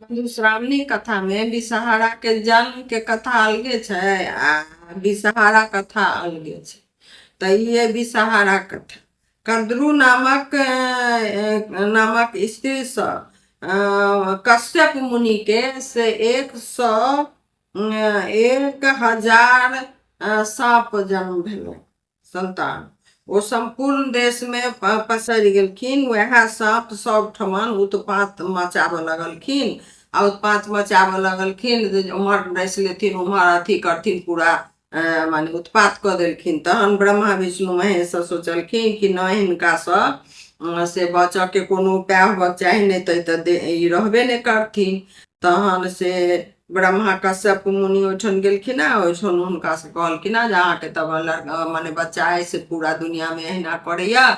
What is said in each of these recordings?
मधुश्रावणी कथा में विषहारा के जन्म के कथा अलगे छे आ विषहारा कथा अलगे छे। तो ये विषहारा कथा कद्रु नामक स्त्री से कश्यप मुनि के से 101,000 साँप जन्म भेल संतान। वो संपूर्ण देश में पसर गेलखिन। वह साँप सब ठमन उत्पात मचाबे लगलखिन आ उत्पात मचाबे लगलखिन। उम्हर डस लेथिन उम्हर अथी करथिन पूरा माने उत्पात क देलखिन। तहन ब्रह्मा विष्णु महेश सोचलखिन कि न हिनका से बच के कोनो उपाय होबक चाही, नहीं तो ई रहबे नहीं करथिन। तहन से ब्रह्मा कश्यप मुनि ओठन गेलखिन। ओठन हुनका से कहलखिन जहाँ के तब लड़का माने बच्चा है से पूरा दुनिया में अहिना करैया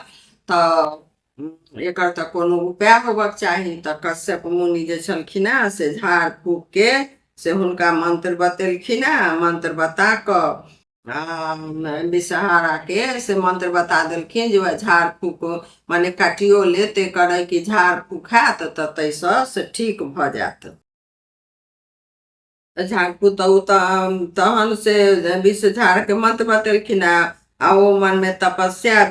तो एकर तो कोनो उपाय होबक चाही। तो कश्यप मुनि जे छलखिन से झाड़ फूक के से हुनका मंत्र बतेलखिन। मंत्र बता क विषहारा के से मंत्र बता देलखिन जो झाड़ फूक माने काटियो लेते करे कि झाड़ फूक हैत तो तैसा से ठीक भ जात। झाड़ फूक तहन से विष झाड़ के मंत्र बतेलखिन आ वो मन में तपस्या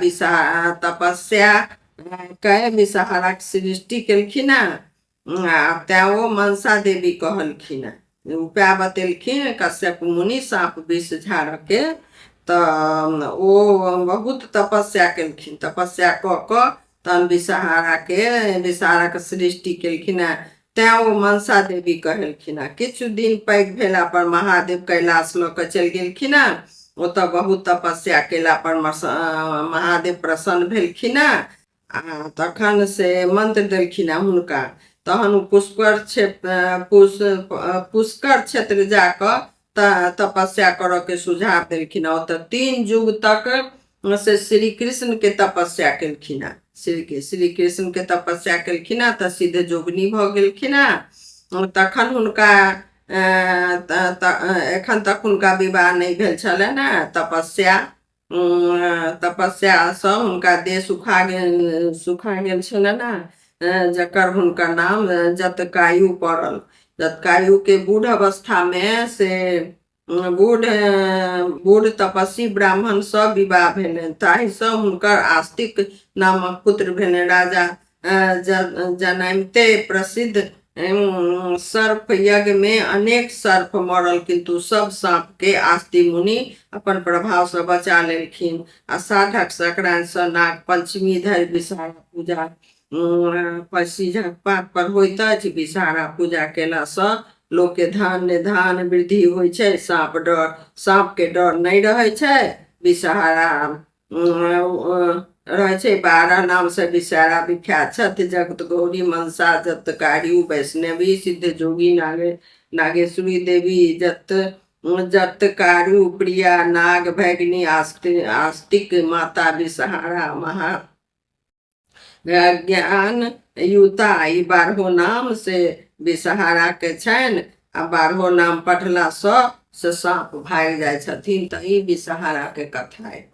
तपस्या कहे विषहारा के सृष्टि केलखिन। त्या वो मनसा देवी कहलखिन उपाय बतेलखिन कश्यप मुनि साँप विष झाड़ के। तो वो बहुत तपस्या केलखिन। तपस्या क तहन विषहारा के सृष्टि केलखिन। त्या वो मनसा देवी कहलखिन। किछु दिन पैघ भेला पर महादेव कैलाश ल के चल गेलखिन। ओतऽ बहुत तपस्या केला पर महादेव प्रसन्न भेलखिन। तखन से मंत्र देलखिन हुनका। तहन पुष्कर क्षेत्र जाकर तपस्या कर के सुझाव देलखिन। ओतऽ 3 युग तक से श्री कृष्ण के तपस्या केलखिन। श्री कृष्ण के तपस्या केलखिन तो सीधे जोगनी भ गेलखिन। तखन हुनका एखन तक हुनका विवाह नहीं भेल छलैन। तपस्या से हुनका देह सुखा गेल छलैन। जकर हुनका नाम जतकायु पड़ल। जतकायु के बूढ़ अवस्था में से बूढ़ तपस्वी ब्राह्मण सब विवाह भेलनि। ताहि से हुनकर आस्तिक नामक पुत्र भेलनि। राजा जनैमते प्रसिद्ध सर्प यज्ञ में अनेक सर्प मरल, किंतु सब सांप के आस्ति मुनि अपन प्रभाव से बचा लेलखिन। आ साढ़क संक्रांति से नाग पंचमी धरि विषहारा पूजा पसीजक पात पर होइत अछि। विषहारा पूजा केला से लोक के धान वृद्धि होइ छै। सांप के डर नहीं रहे छै। विषहारा रहे छै। 12 नाम से विषहारा विख्यात छथि। जगत गौरी मनसा जतकार्यु वैष्णवी सिद्ध जोगी नागेश्वरी देवी जतकारु प्रिया नाग भैगिनी आस्तिक माता विषहारा महा ज्ञान युता। ई 12 नाम से विषहारा के छनि। आ 12 नाम पढ़ला से सांप भाग जाय छथिन। तो ई विषहारा के कथा है।